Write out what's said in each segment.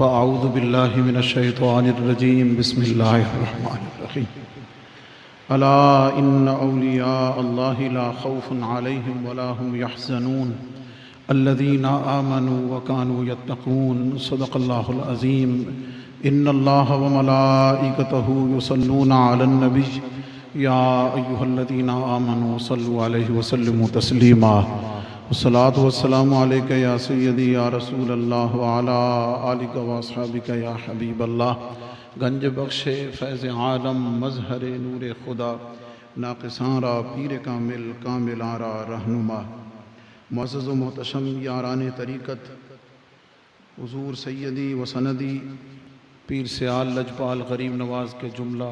فأعوذ بالله من الشيطان الرجيم بسم الله الرحمن الرحيم ألا إن أولياء الله لا خوف عليهم ولا هم يحزنون الذين آمنوا وكانوا يتقون صدق الله العظيم إن الله وملائكته يصلون على النبي يا أيها الذين آمنوا صلوا عليه وسلموا تسليما والصلاة والسلام عليك يا سيدي يا رسول الله وعلى آلك وأصحابك يا حبيب الله گنج بخش فیض عالم مظہر نور خدا ناقصاں را پیر کامل کاملاں را رہنما معزز و محتشم یاران طریقت حضور سیدی و سندی پیر سیال لجپال غریب نواز کے جملہ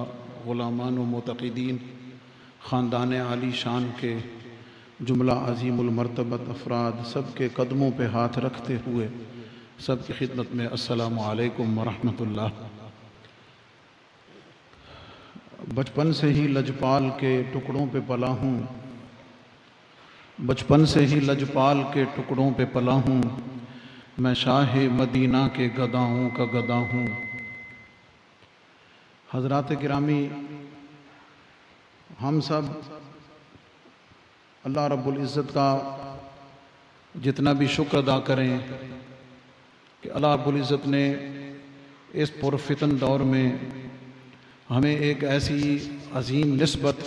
غلامان و معتقدین خاندان عالی شان کے جملہ عظیم المرتبت افراد سب کے قدموں پہ ہاتھ رکھتے ہوئے سب کی خدمت میں السلام علیکم ورحمۃ اللہ۔ بچپن سے ہی لجپال کے ٹکڑوں پہ پلا ہوں، بچپن سے ہی لجپال کے ٹکڑوں پہ پلا ہوں، میں شاہ مدینہ کے گداؤں کا گدا ہوں۔ حضرات گرامی، ہم سب اللہ رب العزت کا جتنا بھی شکر ادا کریں کہ اللہ رب العزت نے اس پرفتن دور میں ہمیں ایک ایسی عظیم نسبت،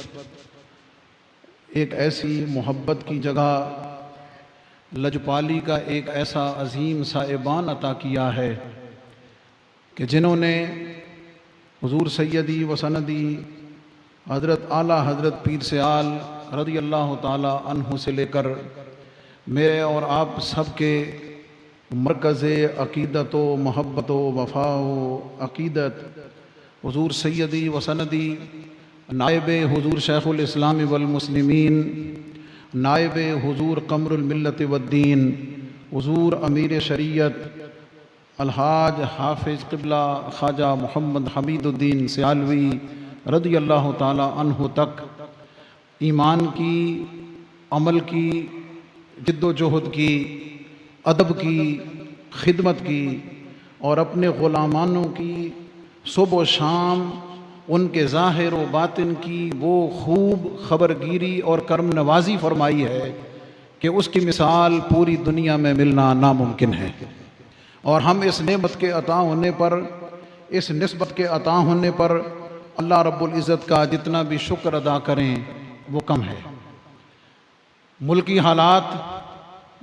ایک ایسی محبت کی جگہ لجپالی کا ایک ایسا عظیم صاحبان عطا کیا ہے کہ جنہوں نے حضور سیدی و سندی حضرت اعلیٰ حضرت پیر سیال رضی اللہ تعالی عنہ سے لے کر میرے اور آپ سب کے مرکز عقیدت و محبت و وفا و عقیدت حضور سیدی و سندی نائب حضور شیخ الاسلام والمسلمین، نائب حضور قمر الملت والدین، حضور امیر شریعت الحاج حافظ قبلہ خواجہ محمد حمید الدین سیالوی رضی اللہ تعالی عنہ تک ایمان کی، عمل کی، جد و جہد کی، ادب کی، خدمت کی اور اپنے غلامانوں کی صبح و شام ان کے ظاہر و باطن کی وہ خوب خبرگیری اور کرم نوازی فرمائی ہے کہ اس کی مثال پوری دنیا میں ملنا ناممکن ہے، اور ہم اس نعمت کے عطا ہونے پر، اس نسبت کے عطا ہونے پر اللہ رب العزت کا جتنا بھی شکر ادا کریں وہ کم ہے۔ ملکی حالات،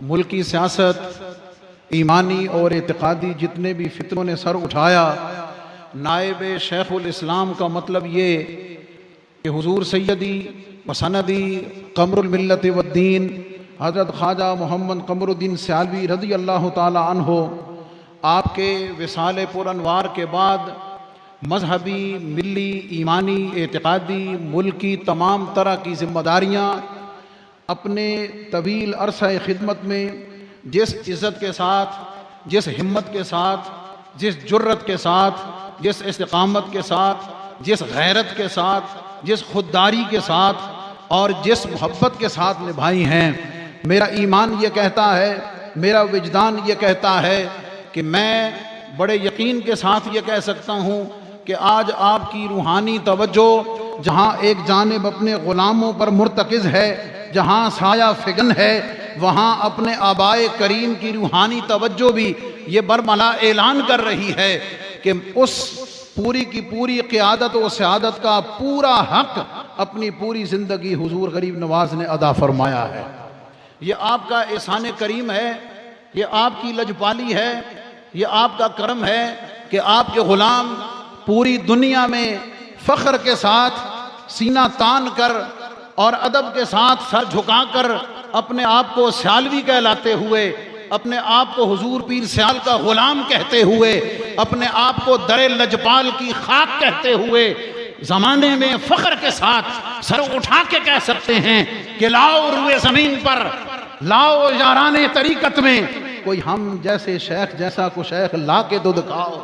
ملکی سیاست، ایمانی اور اعتقادی جتنے بھی فتنوں نے سر اٹھایا، نائب شیخ الاسلام کا مطلب یہ کہ حضور سیدی و سندی قمر الملت والدین حضرت خواجہ محمد قمر الدین سیالوی رضی اللہ تعالی عنہ آپ کے وصال پر انوار کے بعد مذہبی، ملی، ایمانی، اعتقادی، ملکی تمام طرح کی ذمہ داریاں اپنے طویل عرصہ خدمت میں جس عزت کے ساتھ، جس ہمت کے ساتھ، جس جرت کے ساتھ، جس استقامت کے ساتھ، جس غیرت کے ساتھ، جس خودداری کے ساتھ اور جس محبت کے ساتھ نبھائی ہیں، میرا ایمان یہ کہتا ہے، میرا وجدان یہ کہتا ہے کہ میں بڑے یقین کے ساتھ یہ کہہ سکتا ہوں کہ آج آپ کی روحانی توجہ جہاں ایک جانب اپنے غلاموں پر مرتکز ہے، جہاں سایہ فگن ہے، وہاں اپنے آبائے کریم کی روحانی توجہ بھی یہ برملا اعلان کر رہی ہے کہ اس پوری کی پوری قیادت و سعادت کا پورا حق اپنی پوری زندگی حضور غریب نواز نے ادا فرمایا ہے۔ یہ آپ کا احسان کریم ہے، یہ آپ کی لجپالی ہے، یہ آپ کا کرم ہے کہ آپ کے غلام پوری دنیا میں فخر کے ساتھ سینہ تان کر اور ادب کے ساتھ سر جھکا کر اپنے آپ کو سیالوی کہلاتے ہوئے، اپنے آپ کو حضور پیر سیال کا غلام کہتے ہوئے، اپنے آپ کو در لجپال کی خاک کہتے ہوئے زمانے میں فخر کے ساتھ سر اٹھا کے کہہ سکتے ہیں کہ لاؤ روئے زمین پر، لاؤ یاران طریقت میں کوئی ہم جیسے شیخ جیسا کو شیخ لا کے دو دکھاؤ،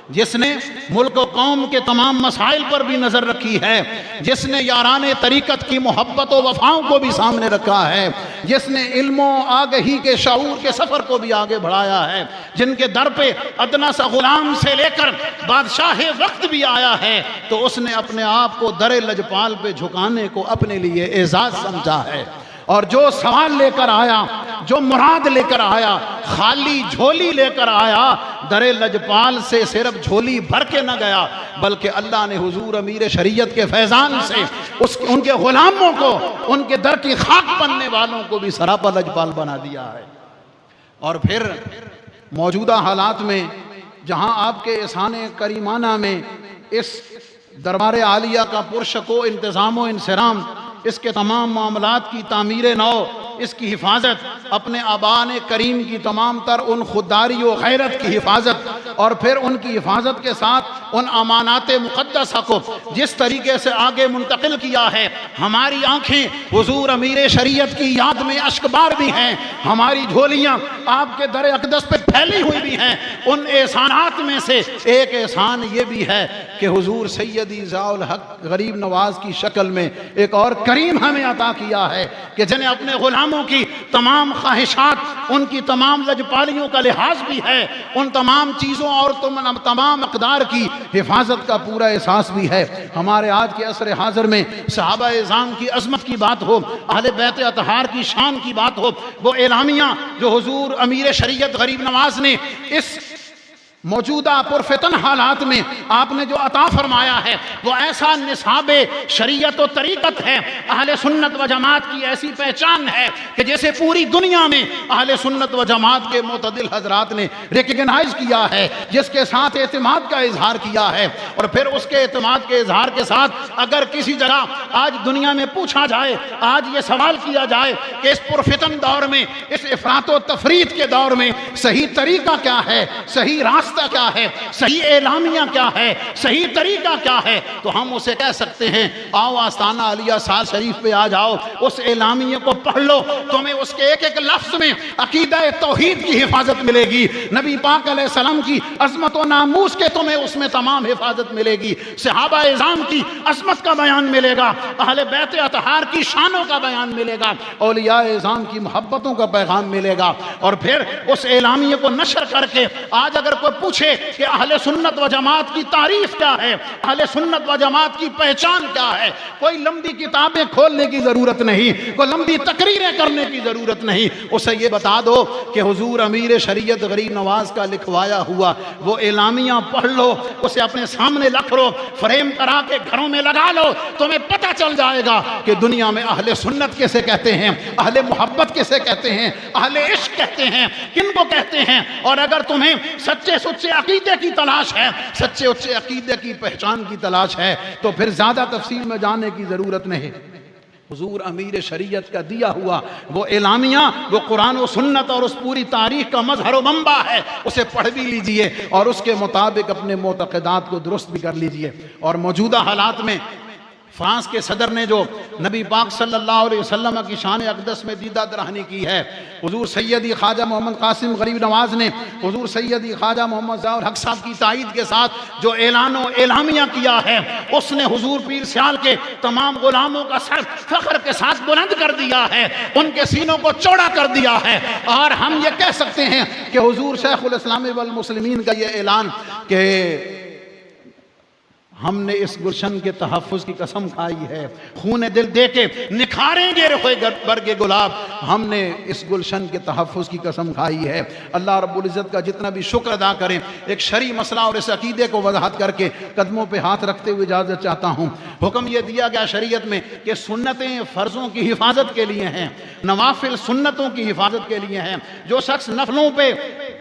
جس نے ملک و قوم کے تمام مسائل پر بھی نظر رکھی ہے، جس نے یاران طریقت کی محبت و وفاؤں کو بھی سامنے رکھا ہے، جس نے علم و آگہی کے شعور کے سفر کو بھی آگے بڑھایا ہے، جن کے در پہ ادنا سا غلام سے لے کر بادشاہ وقت بھی آیا ہے، تو اس نے اپنے آپ کو در لجپال پہ جھکانے کو اپنے لیے اعزاز سمجھا ہے۔ اور جو سوال لے کر آیا، جو مراد لے کر آیا، خالی جھولی لے کر آیا، در لجپال سے صرف جھولی بھر کے نہ گیا، بلکہ اللہ نے حضور امیر شریعت کے فیضان سے ان کے غلاموں کو، ان کے در کی خاک بننے والوں کو بھی سراپا لجپال بنا دیا ہے۔ اور پھر موجودہ حالات میں جہاں آپ کے احسان کریمانہ میں اس دربار عالیہ کا پرشکو انتظام و انصرام، اس کے تمام معاملات کی تعمیر نو، اس کی حفاظت، اپنے آبان کریم کی تمام تر ان خودداری و غیرت کی حفاظت، اور پھر ان کی حفاظت کے ساتھ ان امانات مقدسہ کو جس طریقے سے آگے منتقل کیا ہے، ہماری آنکھیں حضور امیر شریعت کی یاد میں اشکبار بھی ہیں، ہماری جھولیاں آپ کے در اقدس پہ پھیلی ہوئی بھی ہیں۔ ان احسانات میں سے ایک احسان یہ بھی ہے کہ حضور سیدی ضیاء الحق غریب نواز کی شکل میں ایک اور کریم ہمیں عطا کیا ہے کہ جنہیں اپنے غلاموں کی تمام خواہشات، ان کی تمام لجپالیوں کا لحاظ بھی ہے، ان تمام چیزوں اور تمام اقدار کی حفاظت کا پورا احساس بھی ہے۔ ہمارے آج کے عصر حاضر میں صحابہ اعظام کی عظمت کی بات ہو، اہل بیت اطہار کی شان کی بات ہو، وہ اعلامیہ جو حضور امیر شریعت غریب نواز نے اس موجودہ پرفتن حالات میں آپ نے جو عطا فرمایا ہے، وہ ایسا نصاب شریعت و طریقت ہے، اہل سنت و جماعت کی ایسی پہچان ہے کہ جیسے پوری دنیا میں اہل سنت و جماعت کے معتدل حضرات نے ریکگنائز کیا ہے، جس کے ساتھ اعتماد کا اظہار کیا ہے۔ اور پھر اس کے اعتماد کے اظہار کے ساتھ اگر کسی جگہ آج دنیا میں پوچھا جائے، آج یہ سوال کیا جائے کہ اس پرفتن دور میں، اس افراط و تفریط کے دور میں صحیح طریقہ کیا ہے، صحیح راستہ کیا ہے، صحیح اعلامیہ کیا ہے، صحیح طریقہ کیا ہے، تو ہم اسے کہہ سکتے ہیں آؤ آستانہ علیہ سال شریف پہ آ جاؤ، اس اعلامیہ کو پڑھ لو، تمہیں اس کے ایک ایک لفظ میں عقیدہ توحید کی حفاظت ملے گی، نبی پاک علیہ السلام کی عظمت و ناموس کے تمہیں اس میں تمام حفاظت ملے گی، صحابہ اعظام کی عظمت کا بیان ملے گا، اہل بیت اطہار کی شانوں کا بیان ملے گا، اولیاء اعظام کی محبتوں کا پیغام ملے گا۔ اور پھر اس اعلامیہ کو نشر کر کے آج اگر کوئی پوچھے کہ اہل سنت و جماعت کی تعریف کیا ہے، اہل سنت و جماعت کی پہچان کیا ہے، کوئی لمبی کتابیں کھولنے کی ضرورت نہیں، کوئی لمبی تقریریں کرنے کی ضرورت نہیں، اسے یہ بتا دو کہ حضور امیر شریعت غریب نواز کا لکھوایا ہوا وہ اعلامیہ پڑھ لو، اسے اپنے سامنے رکھ لو، فریم کرا کے گھروں میں لگا لو، تمہیں پتہ چل جائے گا کہ دنیا میں اہل سنت کسے کہتے ہیں، اہل محبت کسے کہتے ہیں، اہل عشق کہتے ہیں، کن کو کہتے ہیں۔ اور اگر تمہیں سچے عقیدے کی تلاش ہے، سچے عقیدے کی پہچان کی تلاش ہے، تو پھر زیادہ تفصیل میں جانے کی ضرورت نہیں۔ حضور امیر شریعت کا دیا ہوا وہ اعلامیہ، وہ قرآن و سنت اور اس پوری تاریخ کا مظہر و منبع ہے، اسے پڑھ بھی لیجئے اور اس کے مطابق اپنے معتقدات کو درست بھی کر لیجئے۔ اور موجودہ حالات میں فرانس کے صدر نے جو نبی پاک صلی اللہ علیہ وسلم کی شان اقدس میں دیدہ درہنی کی ہے، حضور سیدی خواجہ محمد قاسم غریب نواز نے حضور سیدی خواجہ محمد ضیاء الحق صاحب کی تائید کے ساتھ جو اعلان و اعلامیہ کیا ہے، اس نے حضور پیر سیال کے تمام غلاموں کا سر فخر کے ساتھ بلند کر دیا ہے، ان کے سینوں کو چوڑا کر دیا ہے۔ اور ہم یہ کہہ سکتے ہیں کہ حضور شیخ الاسلام والمسلمین کا یہ اعلان کہ ہم نے اس گلشن کے تحفظ کی قسم کھائی ہے، خون دل دے کے نکھاریں گے رخ برگ گلاب، ہم نے اس گلشن کے تحفظ کی قسم کھائی ہے۔ اللہ رب العزت کا جتنا بھی شکر ادا کریں، ایک شرعی مسئلہ اور اس عقیدے کو وضاحت کر کے قدموں پہ ہاتھ رکھتے ہوئے اجازت چاہتا ہوں۔ حکم یہ دیا گیا شریعت میں کہ سنتیں فرضوں کی حفاظت کے لیے ہیں، نوافل سنتوں کی حفاظت کے لیے ہیں۔ جو شخص نفلوں پہ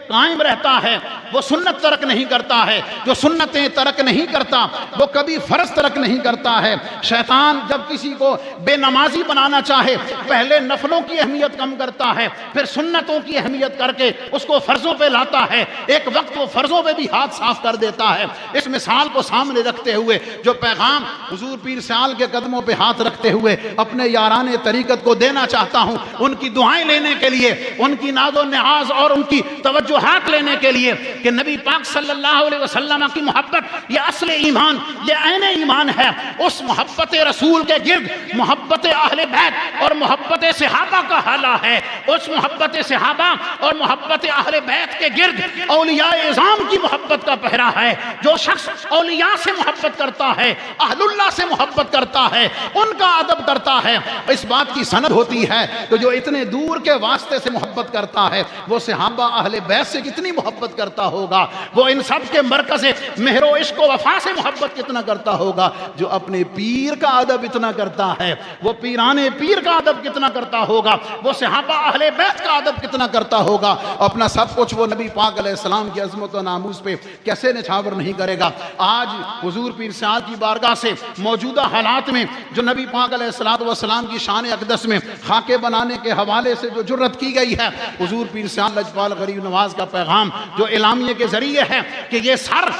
قائم رہتا ہے وہ سنت ترک نہیں کرتا ہے، جو سنتیں ترک نہیں کرتا وہ کبھی فرض ترک نہیں کرتا ہے۔ شیطان جب کسی کو بے نمازی بنانا چاہے پہلے نفلوں کی اہمیت کم کرتا ہے، پھر سنتوں کی اہمیت کر کے اس کو فرضوں پہ لاتا ہے، ایک وقت وہ فرضوں پہ بھی ہاتھ صاف کر دیتا ہے۔ اس مثال کو سامنے رکھتے ہوئے جو پیغام حضور پیر سیال کے قدموں پہ ہاتھ رکھتے ہوئے اپنے یاران طریقت کو دینا چاہتا ہوں، ان کی دعائیں لینے کے لیے، ان کی ناز و نیاز اور ان کی توجہ وضوحات لینے کے لیے کہ نبی پاک صلی اللہ علیہ وسلم کی محبت یہ اصل ایمان، یہ عین ایمان ہے۔ اس محبت رسول کے گرد محبت اہل بیت اور محبت صحابہ کا حالہ ہے۔ اس محبت صحابہ اور محبت اہل بیت کے گرد اولیاء اعظام کی محبت کا پہرا ہے۔ جو شخص اولیاء سے محبت کرتا ہے، اہل اللہ سے محبت کرتا ہے، ان کا ادب کرتا ہے، اس بات کی سند ہوتی ہے کہ جو اتنے دور کے واسطے سے محبت کرتا ہے وہ صحابہ اہل بیت سے کتنی محبت کرتا ہوگا، وہ ان سب کے مرکز مہر و عشق و وفا سے محبت کتنا کرتا ہوگا۔ جو اپنے پیر کا ادب اتنا کرتا ہے وہ پیران پیر کا ادب کتنا کرتا ہوگا، وہ صحابہ اہل بیت کا ادب کتنا کرتا ہوگا۔ اپنا سب کچھ وہ نبی پاک علیہ السلام کی عظمت و ناموس پہ کیسے نچھاور نہیں کرے گا۔ آج حضور پیر سعد کی بارگاہ سے موجودہ حالات میں جو نبی پاک علیہ السلام کی شان اقدس میں خاکے بنانے کے حوالے سے جو جرت کی گئی ہے، حضور پیر سعد لجپال غریب نواز کا پیغام جو اعلامیے کے ذریعے ہے کہ یہ سر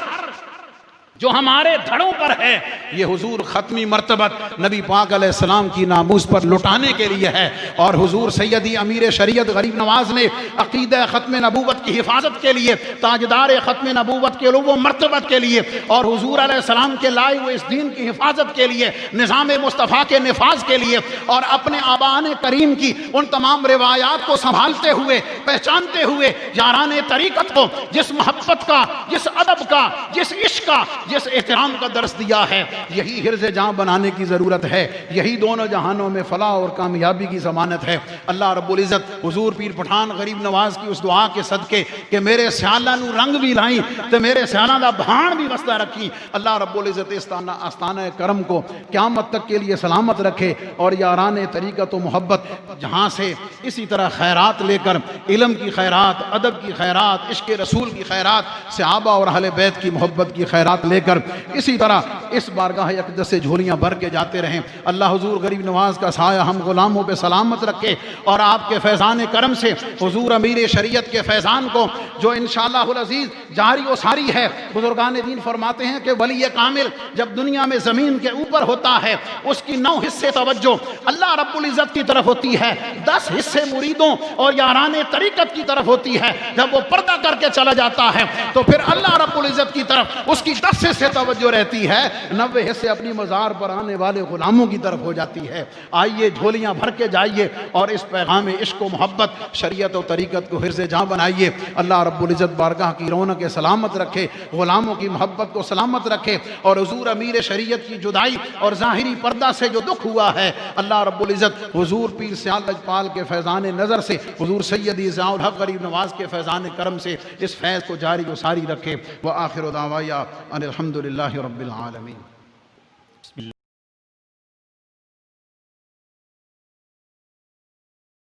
جو ہمارے دھڑوں پر ہے یہ حضور ختمی مرتبت نبی پاک علیہ السلام کی ناموس پر لٹانے کے لیے ہے، اور حضور سیدی امیر شریعت غریب نواز نے عقیدہ ختم نبوت کی حفاظت کے لیے، تاجدار ختم نبوت کے علو و مرتبت کے لیے، اور حضور علیہ السلام کے لائے ہوئے اس دین کی حفاظت کے لیے، نظام مصطفیٰ کے نفاذ کے لیے، اور اپنے آباء کریم کی ان تمام روایات کو سنبھالتے ہوئے، پہچانتے ہوئے، یاران طریقت کو جس محبت کا، جس ادب کا، جس عشق کا، جس احترام کا درس دیا ہے، یہی حرز جاں بنانے کی ضرورت ہے۔ یہی دونوں جہانوں میں فلاح اور کامیابی کی ضمانت ہے۔ اللہ رب العزت حضور پیر پٹھان غریب نواز کی اس دعا کے صدقے کہ میرے سیالہ نو رنگ بھی لائیں تو میرے سیالہ دا بھان بھی وسطہ رکھی، اللہ رب العزت آستانہ کرم کو قیامت تک کے لیے سلامت رکھے، اور یاران طریقت و محبت جہاں سے اسی طرح خیرات لے کر، علم کی خیرات، ادب کی خیرات، عشق رسول کی خیرات، صحابہ اور اہل بیت کی محبت کی خیرات لے کر اسی طرح اس بارگاہ اقدس سے جھولیاں بھر کے جاتے رہیں۔ اللہ حضور غریب نواز کا سایہ ہم غلاموں پہ سلامت رکھے، اور آپ کے فیضان کرم سے حضور امیر شریعت کے فیضان کو جو انشاءاللہ العزیز جاری و ساری ہے۔ بزرگان دین فرماتے ہیں کہ ولی کامل جب دنیا میں زمین کے اوپر ہوتا ہے اس کی 9 حصے توجہ اللہ رب العزت کی طرف ہوتی ہے، 10 حصے مریدوں اور یاران طریقت کی طرف ہوتی ہے۔ جب وہ پردہ کر کے چلا جاتا ہے تو پھر اللہ رب العزت کی طرف اس کی 10 حصے توجہ رہتی ہے، 90 حصے اپنی مزار پر آنے والے غلاموں کی طرف ہو جاتی ہے۔ آئیے جھولیاں بھر کے جائیے اور اس پیغام عشق و محبت، شریعت و طریقت کو حرز جاں بنائیے۔ اللہ رب العزت بارگاہ کی رونق سلامت رکھے، غلاموں کی محبت کو سلامت رکھے، اور حضور امیر شریعت کی جدائی اور ظاہری پردہ سے جو دکھ ہوا ہے، اللہ رب العزت حضور پیر سعد لجپال کے فیضان نظر سے، حضور سیدی ضیاء الحق غریب نواز کے فیضان کرم سے اس فیض کو جاری و ساری رکھے۔ وآخر دعوایا ان الحمد للہ رب العالمین۔